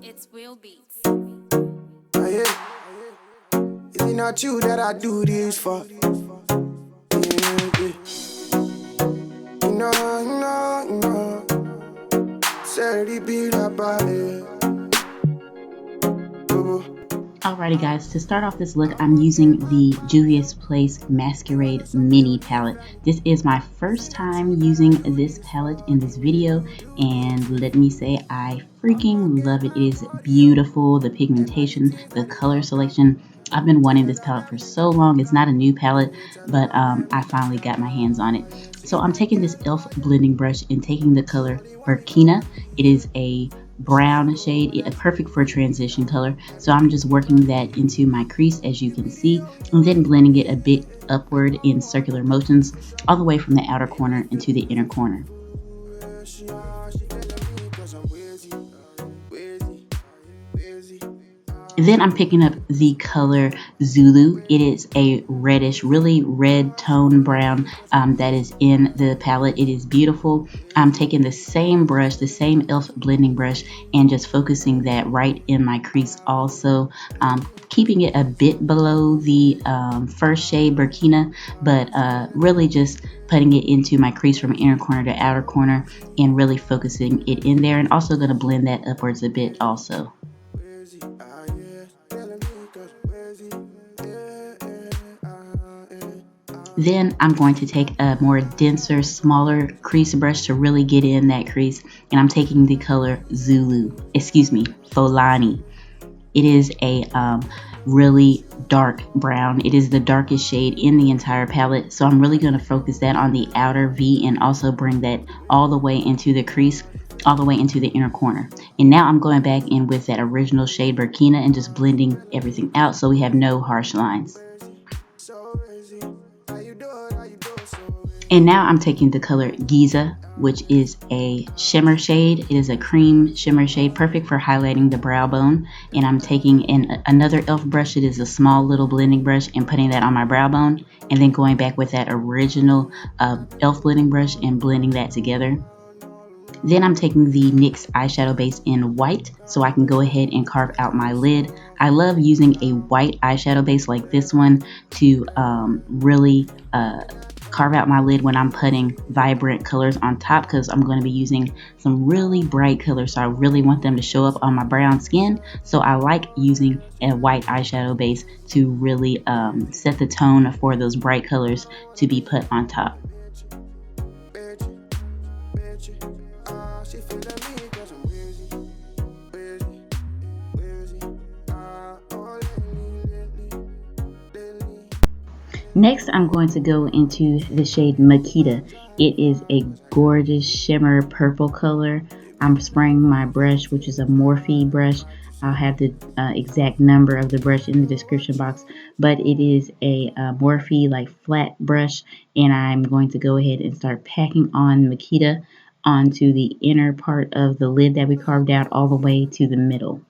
It's Will Beats. Is it not you that I do this for? No. Saturday be la ballet. Alrighty guys, to start off this look, I'm using the Juvia's Place Masquerade Mini Palette. This is my first time using this palette in this video, and let me say I freaking love it. It is beautiful, the pigmentation, the color selection. I've been wanting this palette for so long. It's not a new palette, but I finally got my hands on it. So I'm taking this e.l.f. blending brush and taking the color Burkina. It is a brown shade, perfect for transition color. So I'm just working that into my crease, as you can see, and then blending it a bit upward in circular motions all the way from the outer corner into the inner corner. Then I'm picking up the color Zulu. It is a reddish, really red tone brown that is in the palette. It is beautiful. I'm taking the same brush, the same e.l.f. blending brush, and just focusing that right in my crease also. Keeping it a bit below the first shade, Burkina, but really just putting it into my crease from inner corner to outer corner and really focusing it in there, and also going to blend that upwards a bit also. Then I'm going to take a more denser, smaller crease brush to really get in that crease, and I'm taking the color Folani. It is a really dark brown. It is the darkest shade in the entire palette, so I'm really going to focus that on the outer V and also bring that all the way into the crease, all the way into the inner corner. And now I'm going back in with that original shade Burkina and just blending everything out so we have no harsh lines. And now I'm taking the color Giza, which is a shimmer shade. It is a cream shimmer shade, perfect for highlighting the brow bone. And I'm taking another e.l.f. brush. It is a small little blending brush and putting that on my brow bone. And then going back with that original e.l.f. blending brush and blending that together. Then I'm taking the NYX eyeshadow base in white so I can go ahead and carve out my lid. I love using a white eyeshadow base like this one to really carve out my lid when I'm putting vibrant colors on top, because I'm going to be using some really bright colors, so I really want them to show up on my brown skin. So I like using a white eyeshadow base to really set the tone for those bright colors to be put on top. Next, I'm going to go into the shade Makita. It is a gorgeous shimmer purple color. I'm spraying my brush, which is a Morphe brush. I'll have the exact number of the brush in the description box, but it is a Morphe like flat brush, and I'm going to go ahead and start packing on Makita onto the inner part of the lid that we carved out all the way to the middle.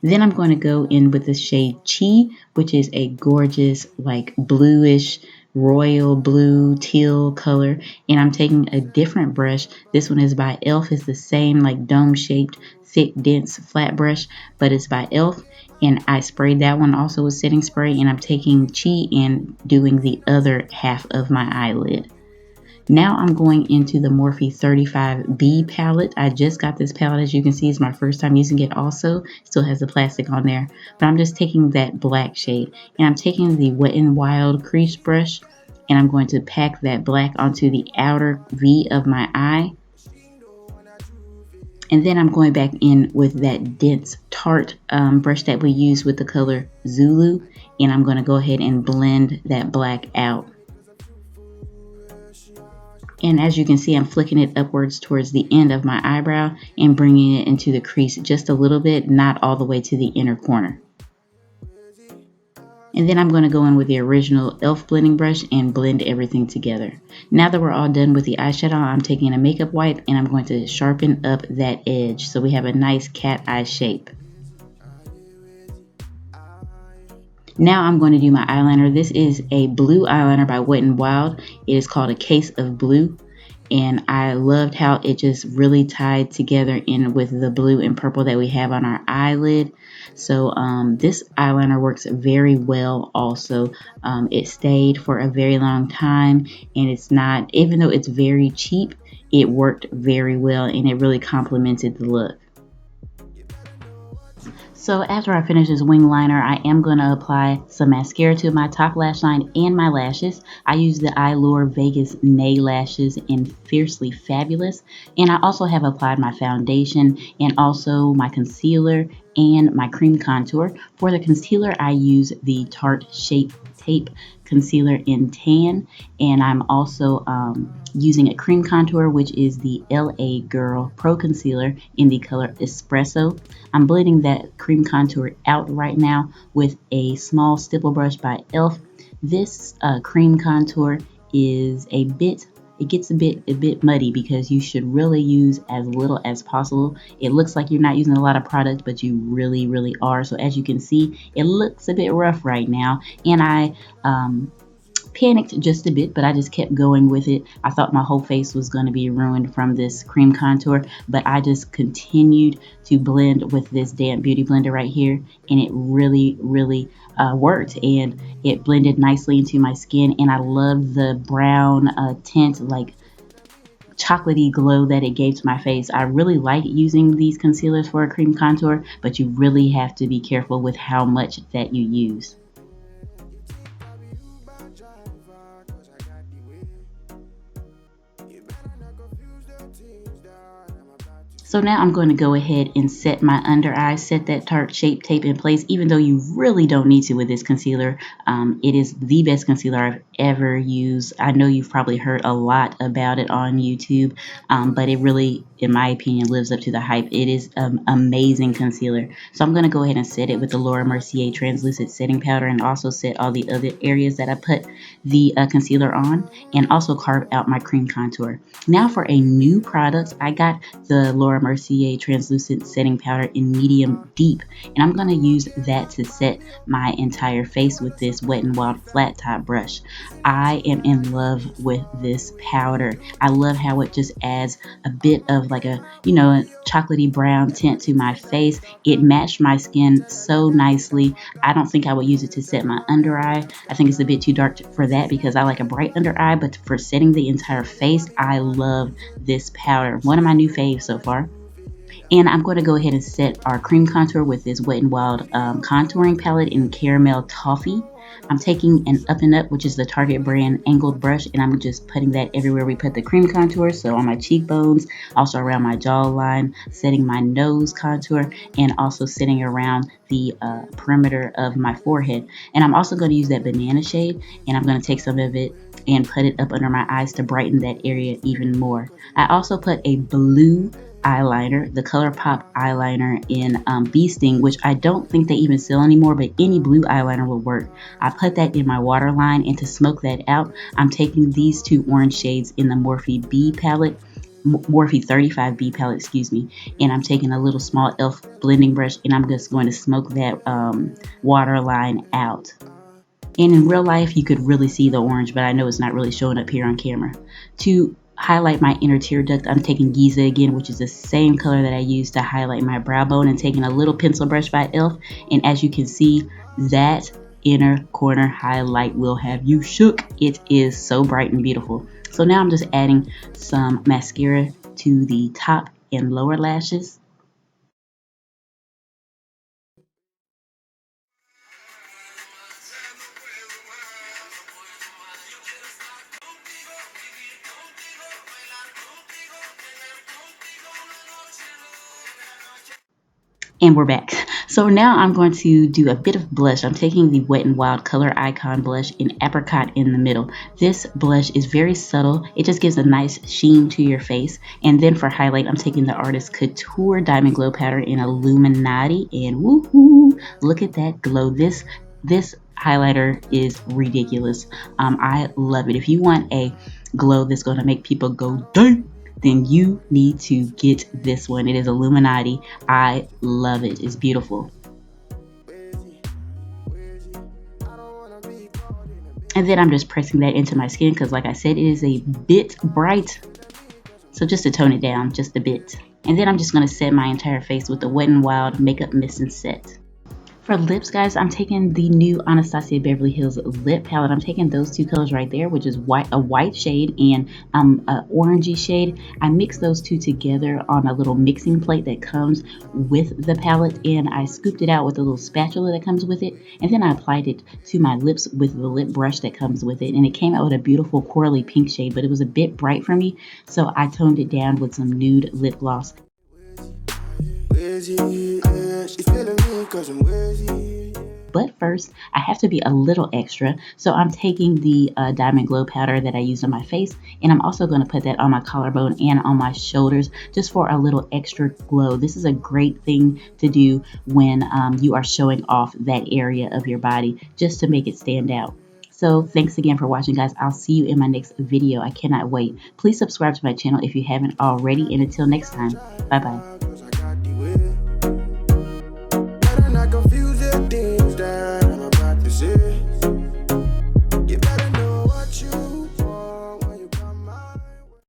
Then I'm going to go in with the shade Chi, which is a gorgeous like bluish royal blue teal color, and I'm taking a different brush. This one is by e.l.f. It's the same like dome shaped thick dense flat brush, but it's by e.l.f. and I sprayed that one also with setting spray, and I'm taking Chi and doing the other half of my eyelid. Now I'm going into the Morphe 35B palette. I just got this palette, as you can see. It's my first time using it also. Still has the plastic on there. But I'm just taking that black shade. And I'm taking the Wet n Wild crease brush. And I'm going to pack that black onto the outer V of my eye. And then I'm going back in with that dense Tarte brush that we use with the color Zulu. And I'm going to go ahead and blend that black out. And as you can see, I'm flicking it upwards towards the end of my eyebrow and bringing it into the crease just a little bit, not all the way to the inner corner. And then I'm going to go in with the original e.l.f. blending brush and blend everything together. Now that we're all done with the eyeshadow, I'm taking a makeup wipe and I'm going to sharpen up that edge so we have a nice cat eye shape. Now I'm going to do my eyeliner. This is a blue eyeliner by Wet n Wild. It is called A Case of Blue. And I loved how it just really tied together in with the blue and purple that we have on our eyelid. So this eyeliner works very well also. It stayed for a very long time, and it's not, even though it's very cheap, it worked very well and it really complemented the look. So after I finish this wing liner, I am going to apply some mascara to my top lash line and my lashes. I use the Eylure Vegas Nay lashes in Fiercely Fabulous. And I also have applied my foundation and also my concealer and my cream contour. For the concealer, I use the Tarte Shape Tape Concealer in Tan. And I'm also using a cream contour, which is the LA Girl Pro Concealer in the color Espresso. I'm blending that cream contour out right now with a small stipple brush by e.l.f. This cream contour is it gets a bit muddy because you should really use as little as possible. It looks like you're not using a lot of product, but you really are. So as you can see, it looks a bit rough right now, and I panicked just a bit, but I just kept going with it. I thought my whole face was going to be ruined from this cream contour, but I just continued to blend with this damp beauty blender right here, and it really worked, and it blended nicely into my skin. And I love the brown tint, like chocolatey glow that it gave to my face. I really like using these concealers for a cream contour, but you really have to be careful with how much that you use. So now I'm going to go ahead and set my under eye, set that Tarte Shape Tape in place, even though you really don't need to with this concealer. It is the best concealer I've ever used. I know you've probably heard a lot about it on YouTube, but it really, in my opinion, lives up to the hype. It is an amazing concealer. So I'm going to go ahead and set it with the Laura Mercier Translucent Setting Powder, and also set all the other areas that I put the concealer on, and also carve out my cream contour. Now for a new product, I got the Laura Mercier Translucent Setting Powder in Medium Deep, and I'm going to use that to set my entire face with this Wet n Wild flat top brush. I am in love with this powder. I love how it just adds a bit of like a chocolatey brown tint to my face. It matched my skin so nicely. I don't think I would use it to set my under eye. I think it's a bit too dark for that because I like a bright under eye, but for setting the entire face, I love this powder. One of my new faves so far. And I'm going to go ahead and set our cream contour with this Wet n Wild contouring palette in Caramel Toffee. I'm taking an Up and Up, which is the Target brand angled brush, and I'm just putting that everywhere we put the cream contour. So on my cheekbones, also around my jawline, setting my nose contour, and also setting around the perimeter of my forehead. And I'm also going to use that banana shade, and I'm going to take some of it and put it up under my eyes to brighten that area even more. I also put a blue eyeliner, the ColourPop eyeliner in Bee Sting, which I don't think they even sell anymore, but any blue eyeliner will work. I put that in my waterline, and to smoke that out, I'm taking these two orange shades in the Morphe B palette, Morphe 35B palette, excuse me, and I'm taking a little small e.l.f. blending brush, and I'm just going to smoke that waterline out. And in real life, you could really see the orange, but I know it's not really showing up here on camera. To highlight my inner tear duct, I'm taking Giza again, which is the same color that I used to highlight my brow bone, and taking a little pencil brush by e.l.f. And as you can see, that inner corner highlight will have you shook. It is so bright and beautiful. So now I'm just adding some mascara to the top and lower lashes. And we're back. So now I'm going to do a bit of blush. I'm taking the Wet n Wild Color Icon blush in Apricot in the middle. This blush is very subtle. It just gives a nice sheen to your face. And then for highlight, I'm taking the Artist Couture Diamond Glow Powder in Illuminati. And woohoo! Look at that glow. This highlighter is ridiculous. I love it. If you want a glow that's going to make people go dang, then you need to get this one. It is Illuminati. I love it. It's beautiful. And then I'm just pressing that into my skin because, like I said, it is a bit bright. So just to tone it down just a bit. And then I'm just going to set my entire face with the Wet n Wild Makeup Mist and Set. For lips, guys, I'm taking the new Anastasia Beverly Hills lip palette. I'm taking those two colors right there, which is a white shade and an orangey shade. I mix those two together on a little mixing plate that comes with the palette, and I scooped it out with a little spatula that comes with it, and then I applied it to my lips with the lip brush that comes with it, and it came out with a beautiful corally pink shade, but it was a bit bright for me, so I toned it down with some nude lip gloss. But first, I have to be a little extra, so I'm taking the Diamond Glow powder that I used on my face, and I'm also going to put that on my collarbone and on my shoulders just for a little extra glow. This is a great thing to do when you are showing off that area of your body, just to make it stand out. So thanks again for watching, guys. I'll see you in my next video. I cannot wait. Please subscribe to my channel if you haven't already, and until next time, bye-bye.